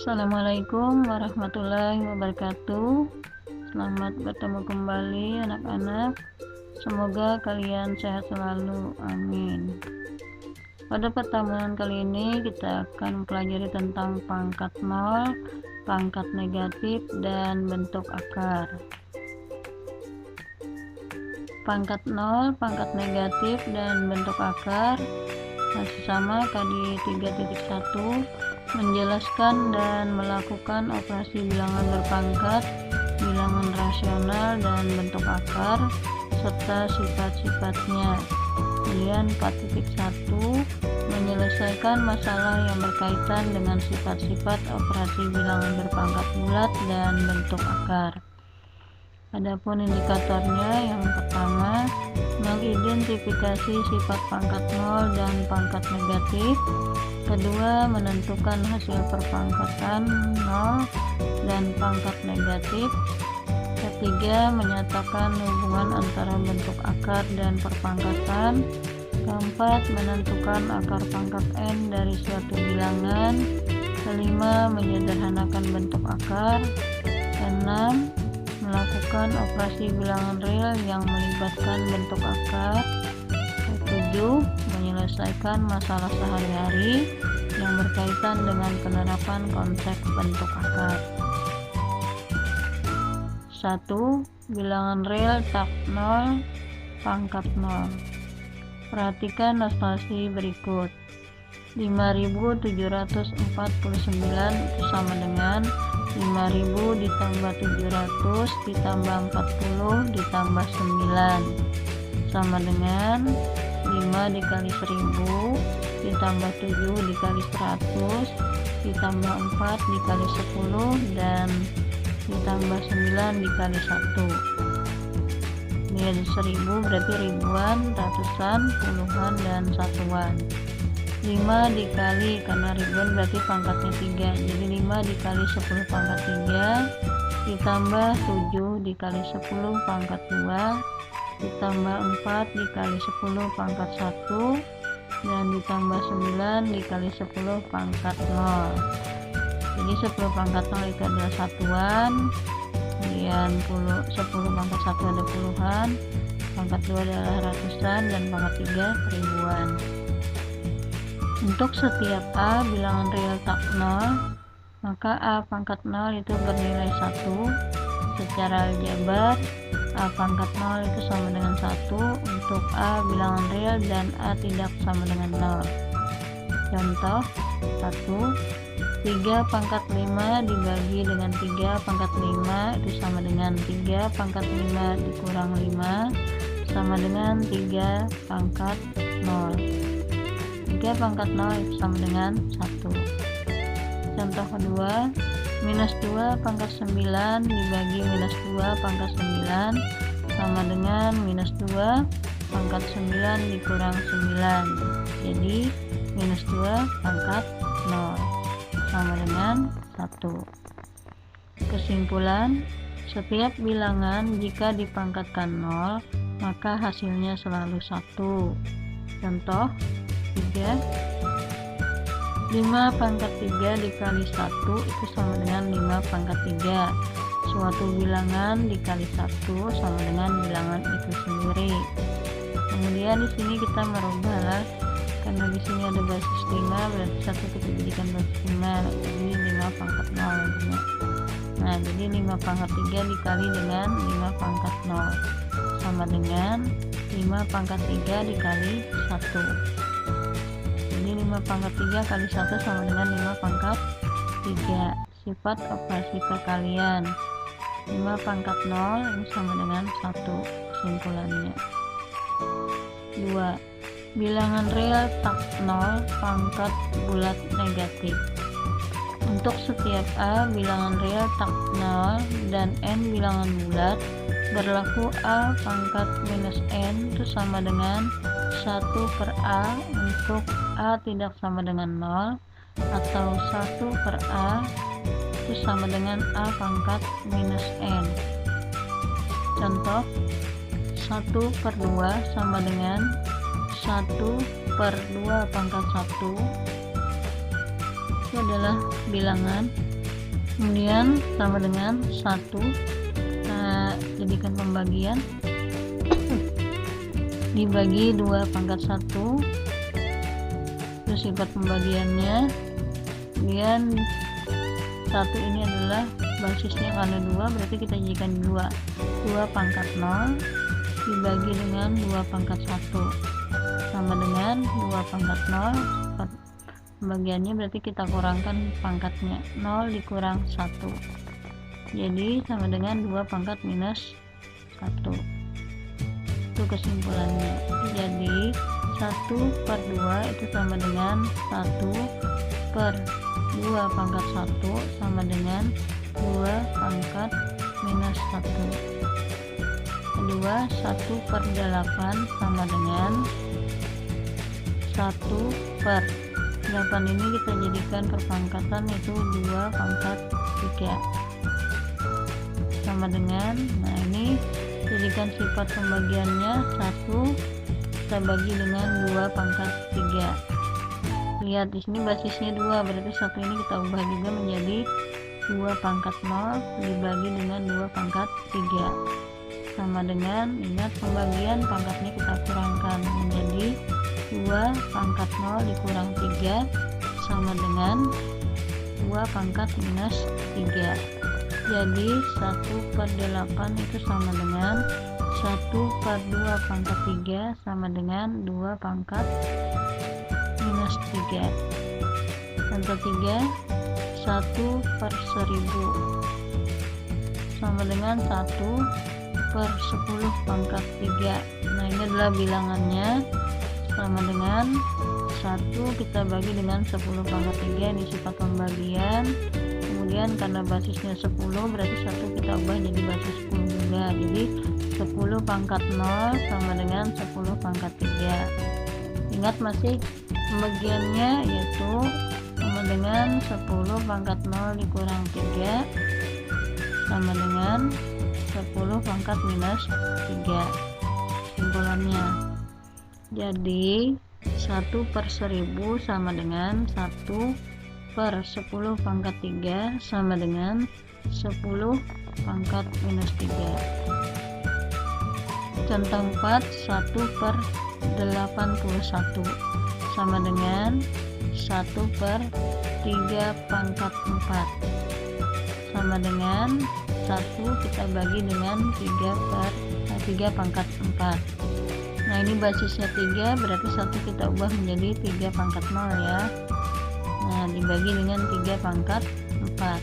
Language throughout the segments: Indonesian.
Assalamualaikum warahmatullahi wabarakatuh. Selamat bertemu kembali anak-anak. Semoga kalian sehat selalu, amin. Pada pertemuan kali ini kita akan mempelajari tentang pangkat nol, pangkat negatif, dan bentuk akar. Pangkat nol, pangkat negatif, dan bentuk akar masih sama di 3.1, menjelaskan dan melakukan operasi bilangan berpangkat, bilangan rasional, dan bentuk akar serta sifat-sifatnya. Kemudian 4.1, menyelesaikan masalah yang berkaitan dengan sifat-sifat operasi bilangan berpangkat bulat dan bentuk akar. Adapun indikatornya, yang pertama, mengidentifikasi sifat pangkat nol dan pangkat negatif. Kedua, menentukan hasil perpangkatan nol dan pangkat negatif. Ketiga, menyatakan hubungan antara bentuk akar dan perpangkatan. Keempat, menentukan akar pangkat n dari suatu bilangan. Kelima, menyederhanakan bentuk akar. Keenam, melakukan operasi bilangan real yang melibatkan bentuk akar. Ketujuh, menyelesaikan masalah sehari-hari yang berkaitan dengan penerapan konsep bentuk akar. 1. Bilangan real tak nol, pangkat nol. Perhatikan notasi berikut. 5.749 itu sama dengan 5.000 ditambah 700 ditambah 40 ditambah 9 sama dengan 5 dikali 1000 ditambah 7 dikali 100 ditambah 4 dikali 10 dan ditambah 9 dikali 1. Ini ada 1000 berarti ribuan, ratusan, puluhan, dan satuan. 5 dikali, karena ribuan berarti pangkatnya 3, jadi 5 dikali 10 pangkat 3 ditambah 7 dikali 10 pangkat 2 ditambah 4 dikali 10 pangkat 1 dan ditambah 9 dikali 10 pangkat 0. Jadi 10 pangkat 0 itu adalah satuan, kemudian 10 pangkat 1 ada puluhan, pangkat 2 adalah ratusan, dan pangkat 3 ribuan. Untuk setiap A bilangan real tak nol, maka A pangkat 0 itu bernilai 1. Secara aljabar, A pangkat 0 itu sama dengan 1 untuk A bilangan real dan A tidak sama dengan 0. Contoh 1, 3 pangkat 5 dibagi dengan 3 pangkat 5 itu sama dengan 3 pangkat 5 dikurang 5 sama dengan 3 pangkat 0. 3 pangkat 0 itu sama dengan 1. Contoh kedua, minus 2 pangkat 9 dibagi minus 2 pangkat 9 sama dengan minus 2 pangkat 9 dikurang 9. Jadi minus 2 pangkat 0 sama dengan 1. Kesimpulan, setiap bilangan jika dipangkatkan 0 maka hasilnya selalu 1. Contoh 3, 5 pangkat 3 dikali 1 itu sama dengan 5 pangkat 3. Suatu bilangan dikali 1 sama dengan bilangan itu sendiri. Kemudian di sini kita merubah, karena di sini ada basis 5 berarti 1 kita jadikan basis 5, jadi 5 pangkat 0. Nah, jadi 5 pangkat 3 dikali dengan 5 pangkat 0 sama dengan 5 pangkat 3 dikali 1. Jadi 5 pangkat 3 kali 1 sama dengan 5 pangkat 3. Sifat operasi perkalian 5 pangkat 0 ini sama dengan 1. Kesimpulannya 2. Bilangan real tak 0, pangkat bulat negatif. Untuk setiap A bilangan real tak 0 dan N bilangan bulat, berlaku A pangkat minus N itu sama dengan 1 per A untuk A tidak sama dengan 0, atau 1 per A itu sama dengan A pangkat minus N. Contoh 1 per 2 sama dengan 1 per 2 pangkat 1 itu adalah bilangan kemudian sama dengan 1. Nah, jadikan pembagian dibagi 2 pangkat 1, itu sifat pembagiannya. Kemudian 1 ini adalah basisnya karena 2, berarti kita jadikan 2 pangkat 0 dibagi dengan 2 pangkat 1 sama dengan 2 pangkat 0. Sifat pembagiannya berarti kita kurangkan pangkatnya, 0 dikurang 1, jadi sama dengan 2 pangkat minus 1. Itu kesimpulannya. Jadi 1/2 itu sama dengan 1/2 pangkat 1 sama dengan 2 pangkat minus 1. Kedua, 1/8 sama dengan 1/8. Ini kita jadikan perpangkatan, itu 2 pangkat 3 sama dengan, nah ini jadikan sifat pembagiannya 1 kita bagi dengan 2 pangkat 3. Lihat di sini basisnya 2, berarti 1 ini kita ubah juga menjadi 2 pangkat 0 dibagi dengan 2 pangkat 3 sama dengan, ingat pembagian pangkatnya kita kurangkan menjadi 2 pangkat 0 dikurang 3 sama dengan 2 pangkat minus 3. Jadi 1/8 itu sama dengan 1/2 pangkat 3 sama dengan 2 pangkat minus 3. Contoh 3, 1/1000 sama dengan 1/10 pangkat 3. Nah, ini adalah bilangannya, sama dengan 1 kita bagi dengan 10 pangkat 3, ini sifat pembagian. Kemudian karena basisnya 10, berarti 1 kita ubah jadi basis 10 juga, jadi 10 pangkat 0 sama dengan 10 pangkat 3. Ingat masih pembagiannya, yaitu sama dengan 10 pangkat 0 dikurang 3 sama dengan 10 pangkat minus 3. Kesimpulannya, jadi 1/1000 sama dengan 1/10 pangkat 3 sama dengan 10 pangkat minus 3. Contoh 4, 1/81 sama dengan 1/3 pangkat 4 sama dengan 1 kita bagi dengan 3 pangkat 4. Nah, ini basisnya 3, berarti 1 kita ubah menjadi 3 pangkat 0 ya. Nah, dibagi dengan 3 pangkat 4.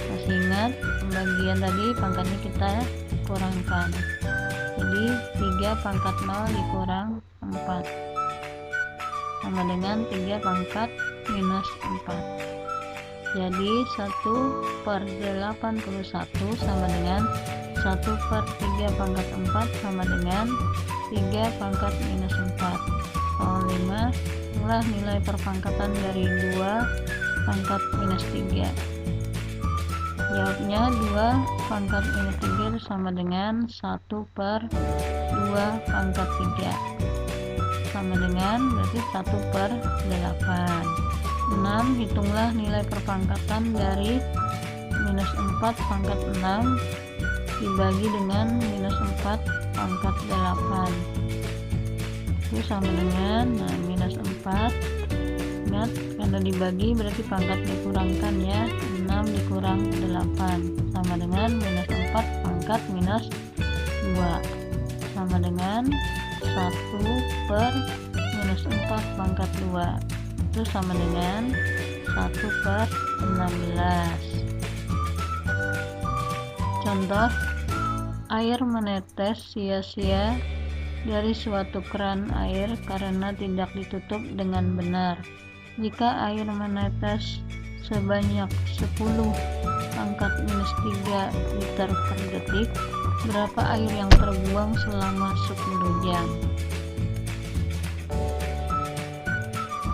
Masih ingat pembagian tadi pangkatnya kita kurangkan, jadi 3 pangkat 0 dikurang 4 sama dengan 3 pangkat minus 4. Jadi 1/81 sama dengan 1/3 pangkat 4 sama dengan 3 pangkat minus 4. Soal 5, itulah nilai perpangkatan dari 2 pangkat minus 3. Jawabnya 2 pangkat minus 3 itu sama dengan 1/2 pangkat 3 sama dengan, berarti 1/8. 6, hitunglah nilai perpangkatan dari minus 4 pangkat 6 dibagi dengan minus 4 pangkat 8. Itu sama dengan, nah, minus 4, ingat karena dibagi berarti pangkat dikurangkan ya, 6 dikurang 8 sama dengan minus 4 pangkat minus 2 sama dengan 1/-4 pangkat 2, itu sama dengan 1/16. Contoh, air menetes sia-sia dari suatu keran air karena tidak ditutup dengan benar. Jika air menetes sebanyak 10 pangkat minus 3 liter per detik, berapa air yang terbuang selama 10 jam?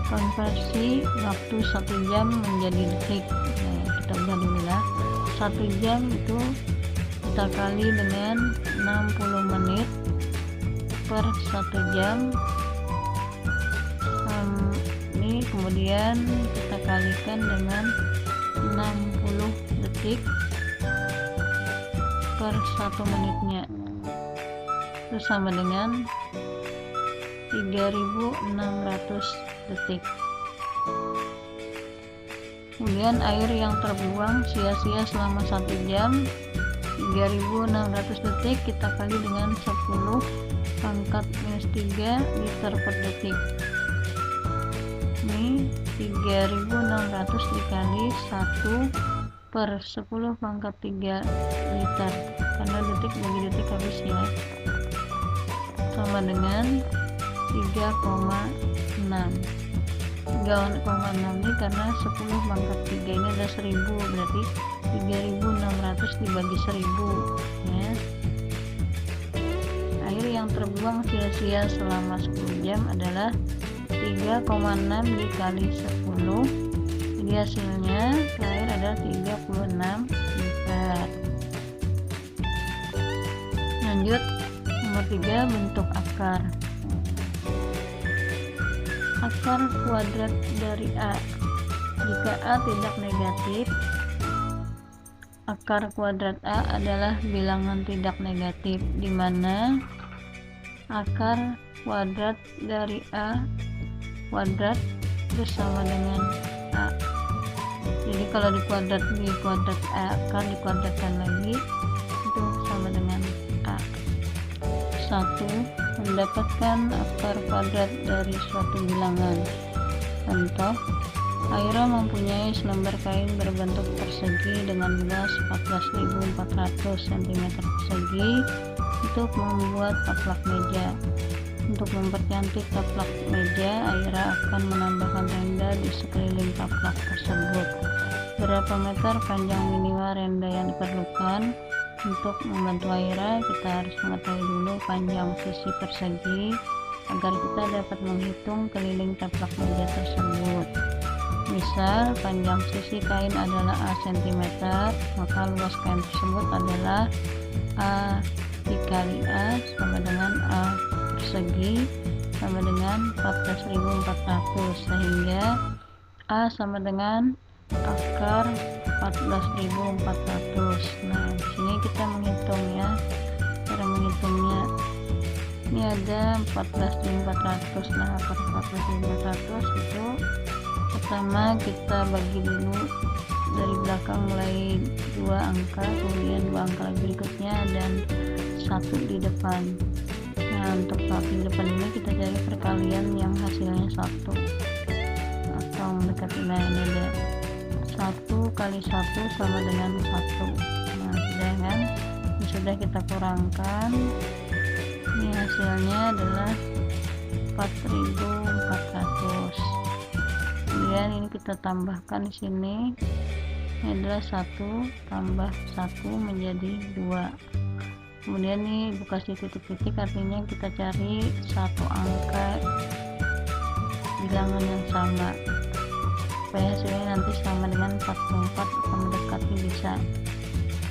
Konversi waktu 1 jam menjadi detik. Nah, kita udah dulu lah. 1 jam itu kita kali dengan 60 menit per 1 jam. Ini kemudian kita kalikan dengan 60 detik per 1 menitnya, itu sama dengan 3600 detik. Kemudian air yang terbuang sia-sia selama 1 jam, 3600 detik kita kali dengan 10 pangkat minus 3 liter per detik. Ini 3600 dikali 1 per 10 pangkat 3 liter, karena detik bagi detik habis ya, sama dengan 3,6 ini karena 10 pangkat 3 ini ada 1000, berarti 3600 dibagi 1000 ya. Air yang terbuang sia-sia selama 10 jam adalah 3,6 dikali 10, jadi hasilnya air adalah 36 liter. Lanjut nomor 3, bentuk akar. Akar kuadrat dari A. Jika A tidak negatif, akar kuadrat A adalah bilangan tidak negatif, di mana akar kuadrat dari A kuadrat bersama dengan A. Jadi kalau di kuadrat A, akar dikuadratkan lagi, itu sama dengan A. 1. Mendapatkan akar kuadrat dari suatu bilangan. Contoh, Aira mempunyai selembar kain berbentuk persegi dengan luas 14.400 cm persegi untuk membuat taplak meja. Untuk mempercantik taplak meja, Aira akan menambahkan tenda di sekeliling taplak tersebut. Berapa meter panjang minimal renda yang diperlukan? Untuk membantu Aira, kita harus mengetahui dulu panjang sisi persegi agar kita dapat menghitung keliling taplak meja tersebut. Misal, panjang sisi kain adalah A cm, maka luas kain tersebut adalah A dikali A sama dengan A persegi sama dengan 14.400, sehingga A sama dengan akar 14.400. Nah, di sini kita menghitung ya. Cara menghitungnya, ini ada 14.400. Nah, akar 14.400 itu pertama kita bagi dulu dari belakang, mulai 2 angka, kemudian 2 angka berikutnya, dan 1 di depan. Nah, untuk 1 di depan ini kita cari perkalian yang hasilnya 1 atau mendekati. Nah, ini ada 1 kali 1 sama dengan 1. Nah, sudah kan? Ini sudah kita kurangkan. Ini hasilnya adalah 4.400. Kemudian ini kita tambahkan di sini. Ini adalah 1 tambah 1 menjadi 2. Kemudian ini buka titik-titik, artinya kita cari satu angka bilangan yang sama supaya hasilnya nanti sama dengan 44 atau mendekati bisa.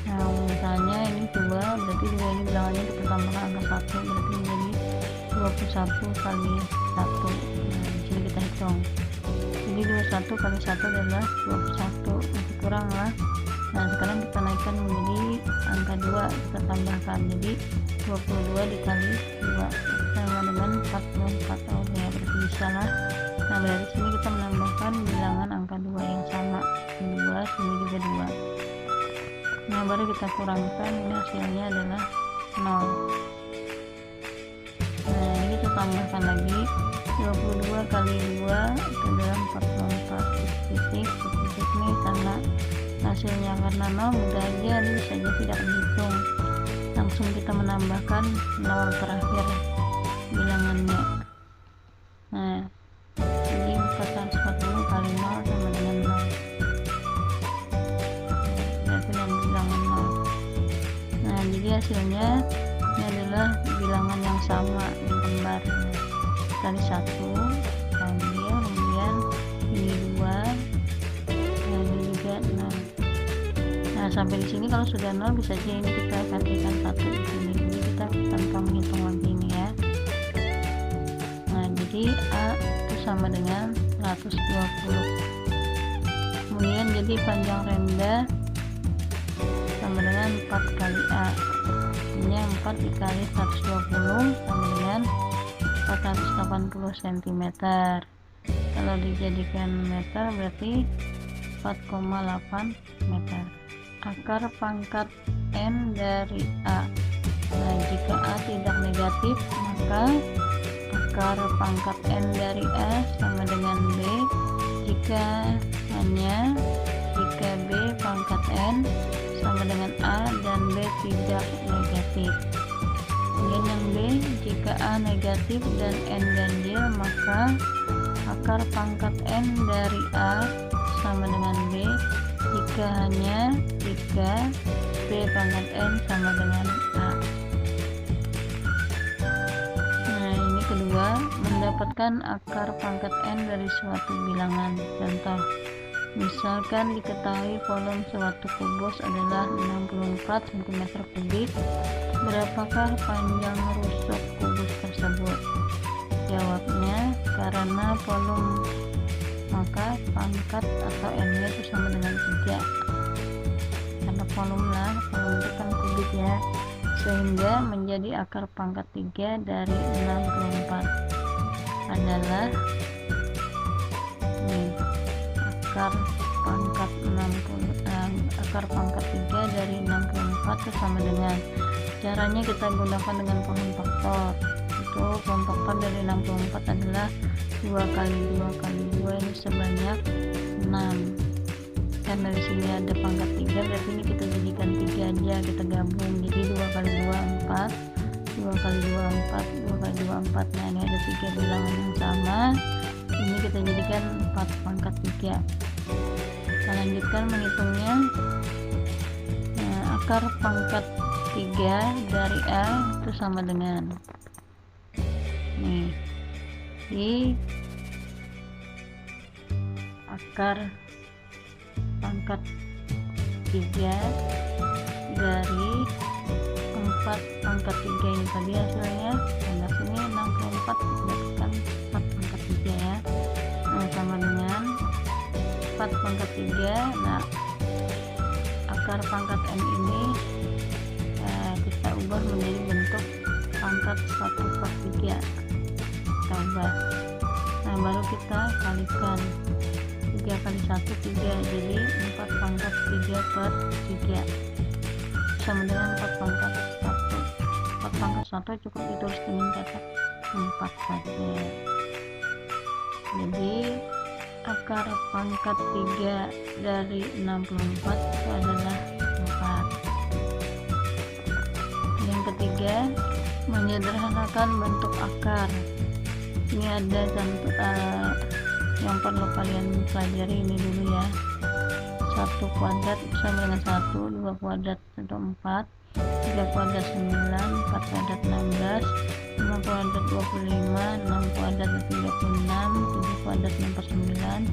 Nah, misalnya ini 2, berarti 2 ini bilangannya kita tambahkan angka 1, berarti menjadi 21 kali 1. Nah, di sini kita hitung. Jadi 21 kali 1 adalah 21, masih kurang lah. Nah, sekarang kita naikkan menjadi angka 2, kita tambahkan, jadi 22 dikali 2 sama dengan 44. Oh ya, berarti bisa lah. Nah, berarti sini kita menambahkan bilangan angka 2 yang sama, ini 2, sini juga 2. Nah, baru kita kurangkan, ini hasilnya adalah 0. Nah, ini kita tambahkan lagi 22 kali 2 itu adalah 44 titik ini, karena hasilnya karena 0 mudah aja, ini saja tidak dihitung, langsung kita menambahkan 0 terakhir bilangannya. Nah, jadi 440 kali 0 sama dengan 0, berarti bilangan 0. Nah, jadi hasilnya ini adalah bilangan yang sama di lembar. Kali 1 ambil, kemudian ini 2, dan ini juga 0. Nah, sampai di sini kalau sudah 0 bisa aja ini kita gantikan 1 di sini. Jadi kita tanpa menghitung lagi ini ya. Nah, jadi A itu sama dengan 120. Kemudian jadi panjang renda sama dengan 4 kali A. Ini 4 dikali 120 sama dengan 480 cm. Kalau dijadikan meter berarti 4,8 meter. Akar pangkat N dari A. Nah, jika A tidak negatif, maka akar pangkat N dari A sama dengan B. Jika B pangkat N sama dengan A dan B tidak negatif. Kemudian yang B, jika A negatif dan N ganjil, maka akar pangkat N dari A sama dengan B jika B pangkat N sama dengan A. Nah, ini kedua, mendapatkan akar pangkat N dari suatu bilangan. Contoh, misalkan diketahui volume suatu kubus adalah 64 cm3, berapakah panjang rusuk kubus tersebut? Jawabnya, karena volume maka pangkat atau N-nya itu sama dengan 3, karena volume itu kan kubik ya, sehingga menjadi akar pangkat 3 dari 64 adalah akar pangkat 3 dari 64 itu sama dengan, caranya kita gunakan dengan pohon faktor. Itu pohon faktor dari 64 adalah 2 kali 2 kali 2, ini sebanyak 6. Karena di sini ada pangkat 3, berarti ini kita jadikan 3 aja, kita gabung, jadi 2 kali 2 4, 2 kali 2 4, 2 kali 2 4. Nah, ini ada 3 bilangan yang sama, ini kita jadikan 4 pangkat 3. Kita lanjutkan menghitungnya. Nah, akar pangkat 3 dari A itu sama dengan nih, di akar pangkat 3 dari 4 pangkat 3 ini tadi hasilnya, nah sini 64 didapatkan 4 pangkat 3 ya. Nah, sama dengan 4 pangkat 3. Nah, akar pangkat N ini kita ubah menjadi bentuk pangkat 1/3. Kita ubah. Nah, baru kita kalikan 3 kali 1 3, jadi 4 pangkat 3/3 sama dengan 4 pangkat 1. 4 pangkat 1 cukup ditulis dengan kata 4 saja. Jadi akar pangkat 3 dari 64 itu adalah 4. Yang ketiga, menyederhanakan bentuk akar. Ini ada contoh yang perlu kalian pelajari ini dulu ya. 1 kuadrat sama dengan 1, 2 kuadrat itu 4, 3 kuadrat 9, 4 kuadrat 16, 5 kuadrat 25, 6 kuadrat 36, 7 kuadrat 69,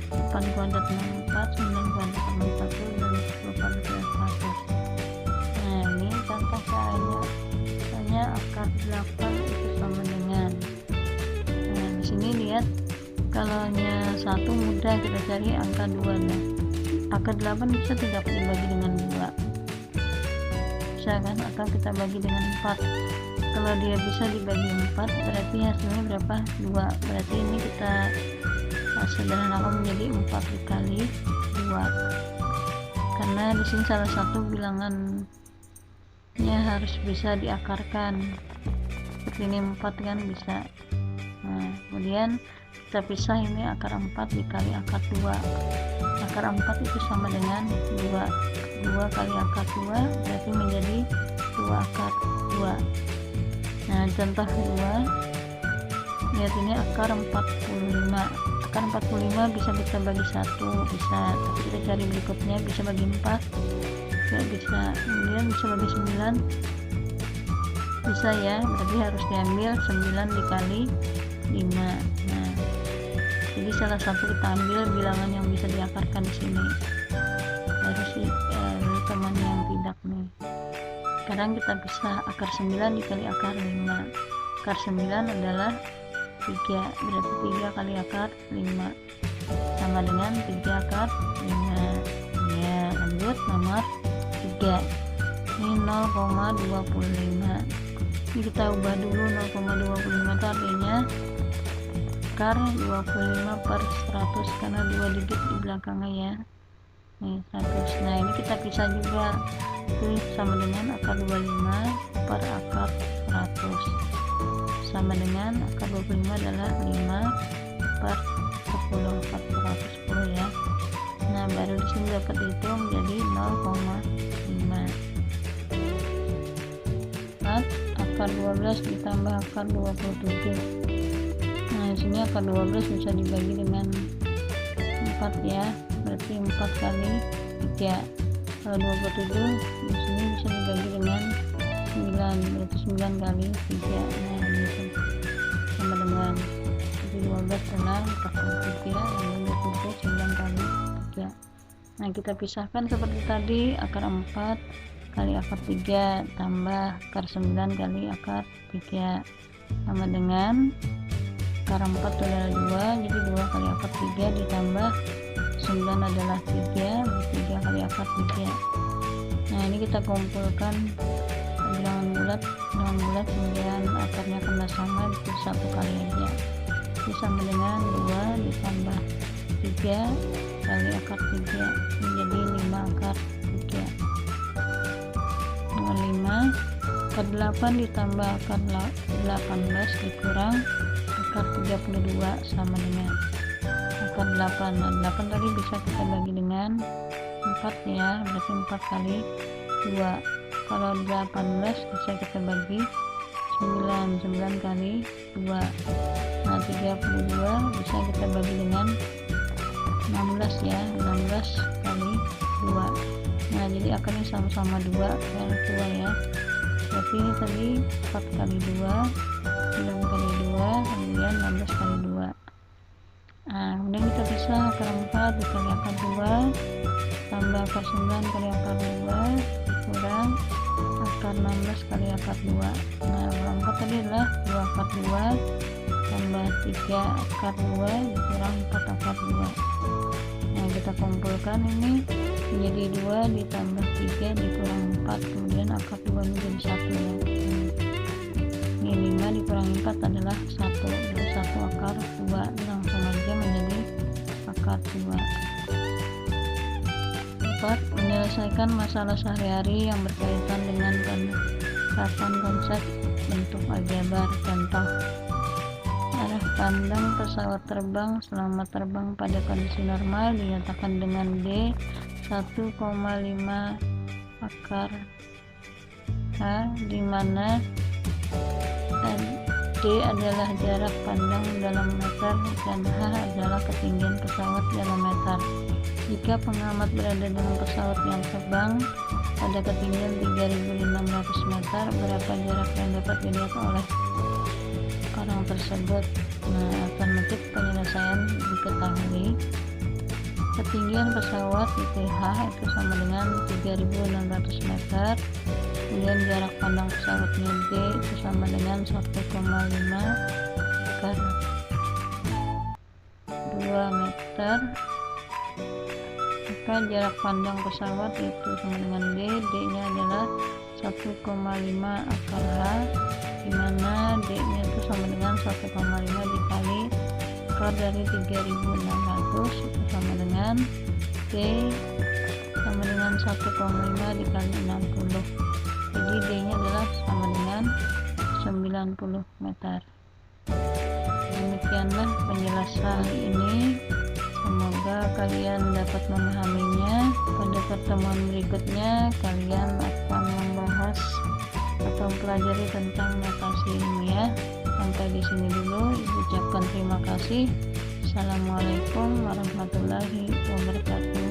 8 kuadrat 64, 9 kuadrat 61, dan 10 kuadrat 100. Nah, ini contoh caranya. Misalnya akar 8 itu sama dengan, nah di sini lihat, kalau hanya 1 mudah kita cari angka 2. Nah, akar 8 bisa tidak dibagi dengan 2, bisa kan, atau kita bagi dengan 4. Kalau dia bisa dibagi 4 berarti hasilnya berapa? 2. Berarti ini kita sederhanakan menjadi 4 dikali 2, karena di sini salah satu bilangannya harus bisa diakarkan. Seperti ini 4 kan bisa. Nah, kemudian kita pisah, ini akar 4 dikali akar 2. Akar 4 itu sama dengan 2 kali akar 2 berarti menjadi 2 akar 2. Nah, contoh kedua, lihat ini akar 45. Akar 45 bisa kita bagi 1, bisa, tapi kita cari berikutnya, bisa bagi 4 gak bisa, kemudian bisa bagi 9 bisa ya, berarti harus diambil 9 dikali 5. Nah, jadi salah satu kita ambil bilangan yang bisa diakarkan di sini. Harus teman yang tidak nih. Sekarang kita bisa akar 9 dikali akar 5. Akar 9 adalah 3, berarti 3 kali akar 5 sama dengan 3 akar 5. Ya, lanjut nomor 3. 3. Ini 0,25. Ini kita ubah dulu. 0,25 itu artinya akar 25 per 100 karena 2 digit di belakangnya ya. Nih 100. Nah ini kita pisah juga, itu sama dengan akar 25 per akar 100 sama dengan akar 25 adalah 5 per 10 per 110 ya. Nah baru di sini dapat dihitung jadi 0,5. Akar 12 ditambah akar 27. Nah di sini akar 12 bisa dibagi dengan 4 ya, berarti 4 kali 3. Kalau 27 di sini bisa dibagi dengan 9, berarti 9 kali 3. Nah gitu sama dengan 12 adalah 43 yang 27 9 kali 3. Nah kita pisahkan seperti tadi, akar 4 kali akar 3 tambah akar 9 kali akar 3 sama dengan akar 4 adalah 2, jadi 2 kali akar 3 ditambah 9 adalah 3, 3 kali akar 3. Nah ini kita kumpulkan bilangan bulat kemudian akarnya kena sama, itu 1 kali aja, itu sama dengan 2 ditambah 3 kali akar 3 menjadi 5 akar 3 dengan 5. Akar 8 ditambah akar 18 dikurang akar 32 sama dengan akar 8. Nah 8 tadi bisa kita bagi dengan 4 ya, berarti 4 kali 2. Kalau 18 bisa kita bagi 9 kali 2. Nah 32 bisa kita bagi dengan 16 ya, 16 kali 2. Nah jadi akarnya sama-sama 2 kali 2 ya, berarti ini tadi 4 kali 2, 9 kali 2, kemudian 16 kali 2. Nah kemudian kita bisa akar 4 dikali akar 2 tambah akar 9 kali akar 2 dikurang akar 16 kali akar 2. Nah akar 4 tadi adalah 2 akar 2 tambah 3 akar 2 dikurang 4 akar 2. Nah kita kumpulkan ini menjadi 2 ditambah 3 dikurang 4, kemudian akar 2 menjadi 1 ya. Ini 5 dikurangi 4 adalah 1, jadi 1 akar 2, langsung aja menjadi akar 2. 4. Menyelesaikan masalah sehari-hari yang berkaitan dengan penerapan konsep bentuk aljabar. Contoh, arah pandang pesawat terbang selama terbang pada kondisi normal dinyatakan dengan D 1,5 akar H, di mana D adalah jarak pandang dalam meter dan H adalah ketinggian pesawat dalam meter. Jika pengamat berada dalam pesawat yang terbang pada ketinggian 3.600 meter, berapa jarak yang dapat dilihat oleh orang tersebut? Nah, alternatif penyelesaian diketahui. Ketinggian pesawat ITH itu sama dengan 3.600 meter, kemudian jarak pandang pesawatnya D itu sama dengan 1,5 akar 2 meter. Maka jarak pandang pesawat itu sama dengan D, D-nya adalah 1,5 akar H, dimana D-nya itu sama dengan 1,5 dikali akar dari 3.600 itu sama dengan D sama dengan 1,5 dikali 60, jadi D-nya adalah sama dengan 90 meter. Demikianlah penjelasan ini, semoga kalian dapat memahaminya. Pada pertemuan berikutnya kalian akan membahas atau mempelajari tentang notasi ilmiah. Sampai di sini dulu, Ibu ucapkan terima kasih. Assalamualaikum warahmatullahi wabarakatuh.